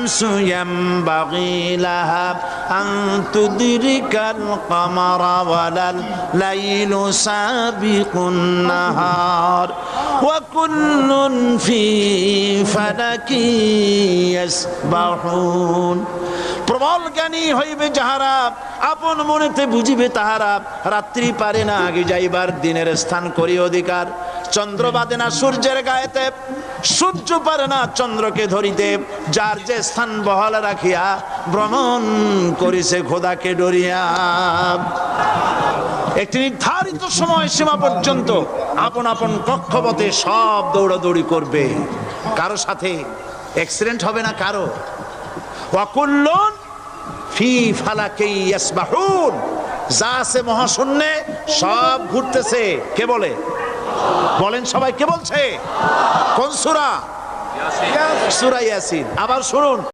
শামসু ইয়ামবাগি লাহা আন তুদরিকাল Camara ওয়ালাল লাইলু Sabikun Nahar ওয়া কুল্লুন ফি ফালাকি ইয়াসবাহুন। প্রবল জ্ঞানী হইবে যাহারা, আপন মনেতে বুঝিবে তাহারা, রাত্রি পারে না আগে যাইবার, দিনের স্থান করি অধিকার। চন্দ্র বাদে না সূর্যের গায়েতে, সূর্য পারে না চন্দ্রকে ধরিতে, যার যে স্থান বহাল রাখিয়া ভ্রমণ করিছে খোদাকে ডরিয়া। একটি নির্ধারিত সময় সীমা পর্যন্ত আপন আপন কক্ষপথে সব দৌড়াদৌড়ি করবে, কারো সাথে অ্যাক্সিডেন্ট হবে না কারো। ওয়াকুল্লুন ফি ফালাকি ইয়াসবাহুন, যা আছে মহাশূন্যে সব ঘুরতেছে। কে বলে? বলেন সবাই, কে বলছে? কোন সূরা? সূরা ইয়াসিন। আবার শুনুন।